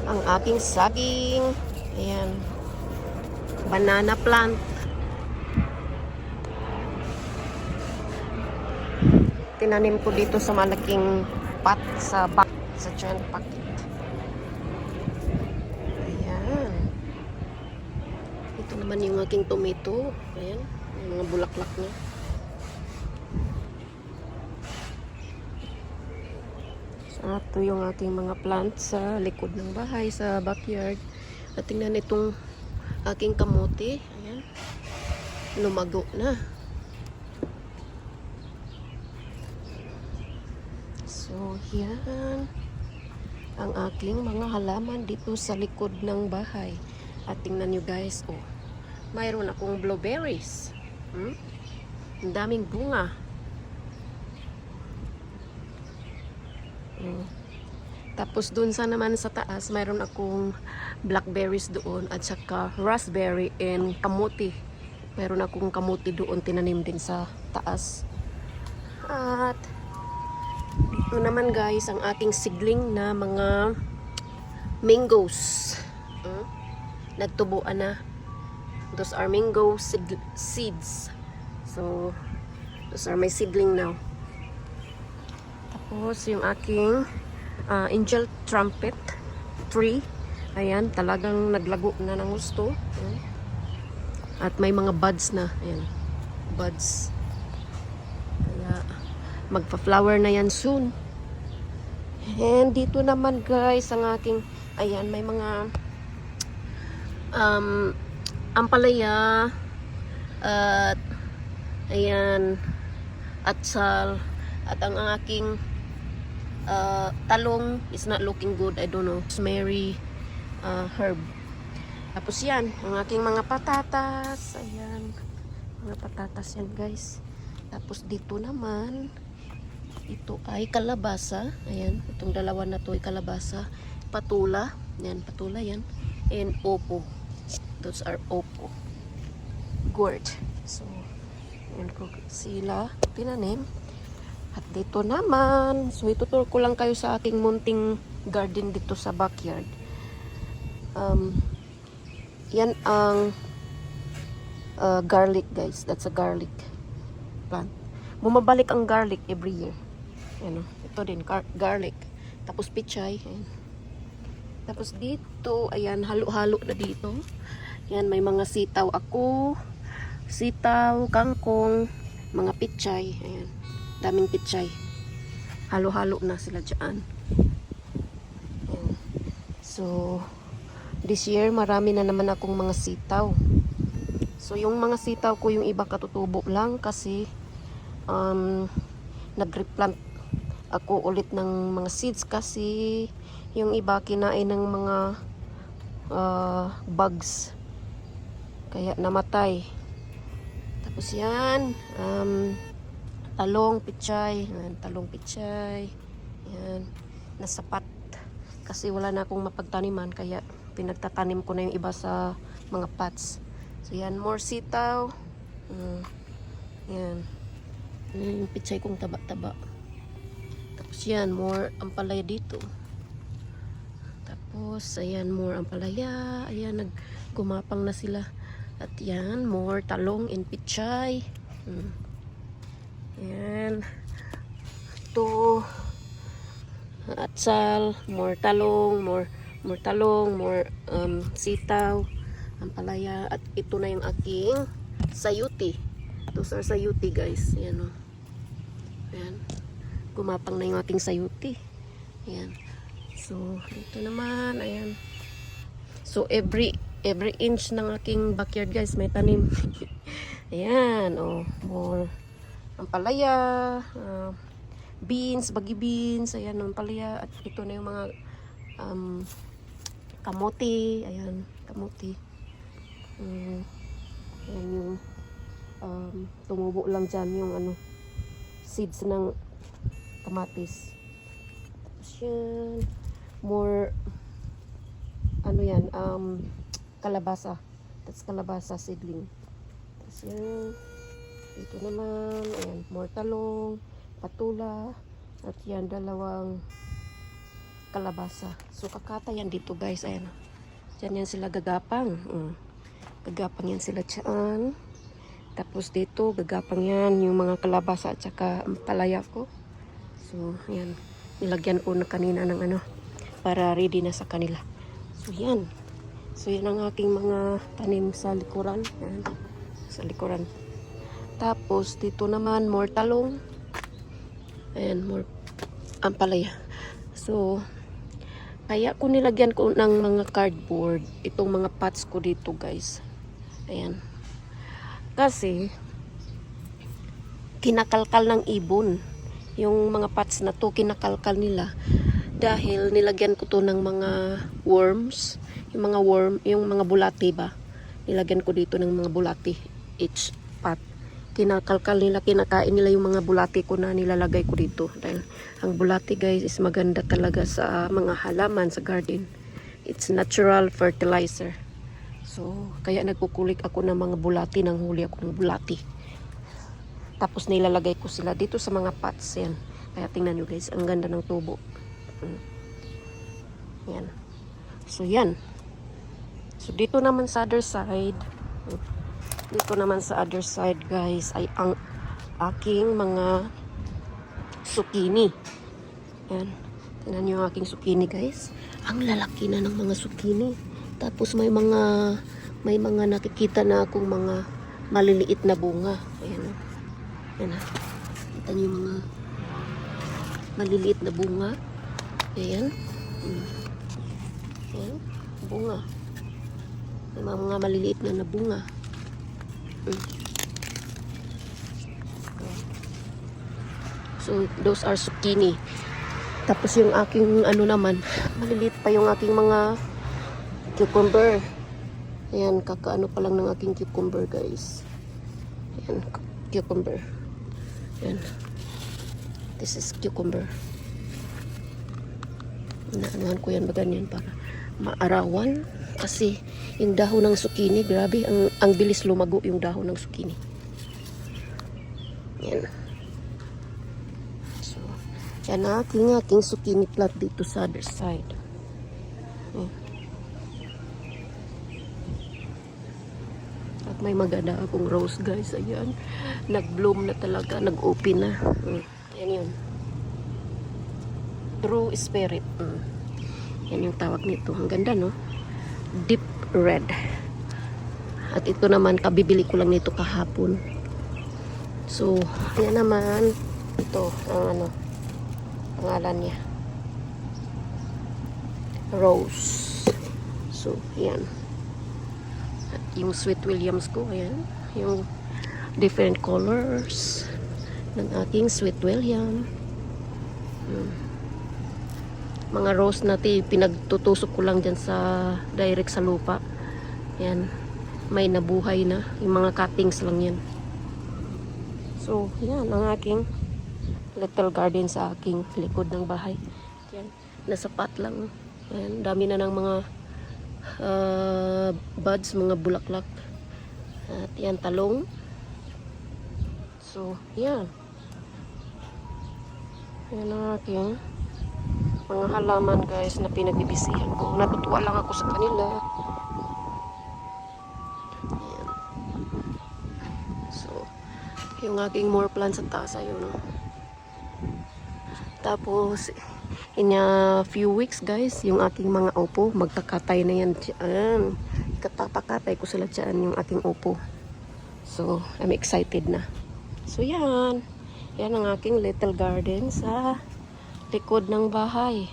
ang aking saging. Ayan. Banana plant. Tinanim ko dito sa malaking pot sa back, sa giant pocket. Ayan. Ito naman yung aking tomato. Ayan. Yung mga bulaklak niya. Ito yung aking mga plants sa likod ng bahay, sa backyard. At tingnan itong aking kamote. Ayan. Lumago na. So, yan. Ang aking mga halaman dito sa likod ng bahay. At tingnan nyo guys, oh. Mayroon akong blueberries. Ang daming bunga. Tapos dun sa naman sa taas, mayroon akong blackberries doon at saka raspberry and kamote. Mayroon akong kamote doon, tinanim din sa taas. At dito naman guys, ang aking sigling na mga mangoes. Nagtubuan na. Those are mango seeds. So, those are my seedling now. Tapos yung aking angel trumpet tree. Ayan, talagang naglago na ng gusto. Ayan. At may mga buds na. Ayan, buds. Kaya magpa-flower na yan soon. And dito naman guys, ang aking, ayan, may mga ampalaya at ayan, atsal, at ang aking talong is not looking good. I don't know. Rosemary herb. Tapos yan, ang aking mga patatas. Ayan. Mga patatas yan guys. Tapos dito naman, ito ay kalabasa. Ayan. Itong dalawa na to ay kalabasa. Patula. Yan, patula yan. And opo. Those are opo. Gourd. So, yan ko sila tinanim. At dito naman, so ituturo ko lang kayo sa aking munting garden dito sa backyard. Yan ang garlic guys. That's a garlic plant. Bumabalik ang garlic every year. Yan, ito din, garlic. Tapos pichay. Ayan. Tapos dito, ayan, halo-halo na dito. Yan, may mga sitaw ako. Sitaw, kangkong, mga pichay. Ayan. Daming pichay. Halo-halo na sila dyan. Ayan. So, this year, marami na naman akong mga sitaw. So, yung mga sitaw ko, yung iba katutubo lang kasi nag-replant ako ulit ng mga seeds kasi yung iba kinain ng mga bugs. Kaya namatay. Tapos yan, talong, pichay. Ayan, talong, pichay. Ayan, nasapat. Kasi wala na akong mapagtaniman, kaya pinagtatanim ko na yung iba sa mga pots. So yan, more sitaw. Yan. Yan yung pichay kong taba-taba. Tapos yan, more ampalaya dito. Tapos, ayan, more ampalaya. Ayan, naggumapang na sila. At yan, more talong and pichay. Ayan. Ito. Atsal, more talong, more talong, more sitaw, ampalaya. At ito na yung aking sayuti. Those are sayuti guys. Ayan o. Ayan. Gumapang na yung aking sayuti. Ayan. So, dito naman. Ayan. So, every inch ng aking backyard guys may tanim. Ayan. O. More ampalaya. Beans, baggy beans. Ayan. Ampalaya. At ito na yung mga kamote. Ayan. Kamote. Ayan yung tumubo lang dyan yung seeds ng kamatis. Tapos yan, more yan, kalabasa. That's kalabasa seedling. Tapos yan, dito naman, ayan, more talong, patula, at yan, dalawang kalabasa. So, kakata yan dito guys. Ayan. Diyan yan sila gagapang. Gagapang yan sila dyan. Tapos dito, gagapang yan yung mga kalabasa at saka palaya ko. So, yan. Nilagyan ko na kanina ng ano, para ready na sa kanila. So, yan. So, yan ang aking mga tanim sa likuran. Yan. Sa likuran. Tapos, dito naman, more talong. Ayan, more ampalaya. So, kaya ko nilagyan ko ng mga cardboard. Itong mga pots ko dito, guys. Ayan. Kasi, kinakalkal ng ibon. Yung mga pots na to, kinakalkal nila. Dahil nilagyan ko to ng mga worms. Yung mga worm, yung mga bulati ba? Nilagyan ko dito ng mga bulati. Each pot. Kinakalkal nila, kinakain nila yung mga bulati ko na nilalagay ko dito. Dahil ang bulati guys is maganda talaga sa mga halaman sa garden. It's natural fertilizer. So, kaya nagkukulik ako ng mga bulati, nang huli ako ng bulati. Tapos nilalagay ko sila dito sa mga pots. Yan. Kaya tingnan nyo guys, ang ganda ng tubo. Yan. So, yan. So, dito naman sa other side, dito naman sa other side guys, ay ang aking mga zucchini. Yan. Tingnan nyo ang aking zucchini guys. Ang lalaki na ng mga zucchini. Tapos may mga nakikita na akong mga maliliit na bunga. Ayan. Ayan ha. Kita nyo yung mga maliliit na bunga. Ayan. Ayan. Bunga. May mga maliliit na bunga. So, those are zucchini. Tapos yung aking ano naman, maliliit pa yung aking mga cucumber. Ayan, kakaano pa lang ng aking cucumber guys. Ayan, cucumber. Ayan. This is cucumber. Inaanuhan ko yan ba ganyan para maarawan. Kasi yung dahon ng zucchini, grabe, ang bilis lumago yung dahon ng zucchini. Yan. So, yan na aking zucchini plant dito sa other side. Yan. At may maganda akong rose guys. Ayan. Nag-bloom na talaga. Nag-open na. Yan yun. True spirit. Yan yung tawag nito. Ang ganda no? Deep red. At ito naman, kabibili ko lang nito kahapon. So, yan naman. Ito, ang ano, pangalan niya. Rose. So, yan. At yung Sweet Williams ko, ayan. Yung different colors ng aking Sweet William. Mga rose natin, pinagtutusok ko lang dyan sa direct sa lupa. Yan. May nabuhay na. Yung mga cuttings lang yan. So, yan ang aking little garden sa aking likod ng bahay. Yan. Nasa pot lang. Yan. Dami na ng mga buds, mga bulaklak. At yan, talong. So, yan. Yan ang aking mga halaman guys na pinagbibisihan ko. Natutuwa lang ako sa kanila. Ayan. So, yung aking more plants sa taas ayun. Tapos, in a few weeks guys, yung aking mga upo, magkakatay na yan dyan. Katapakatay ko sila dyan yung aking upo. So, I'm excited na. So, yan. Yan ang aking little garden sa likod ng bahay.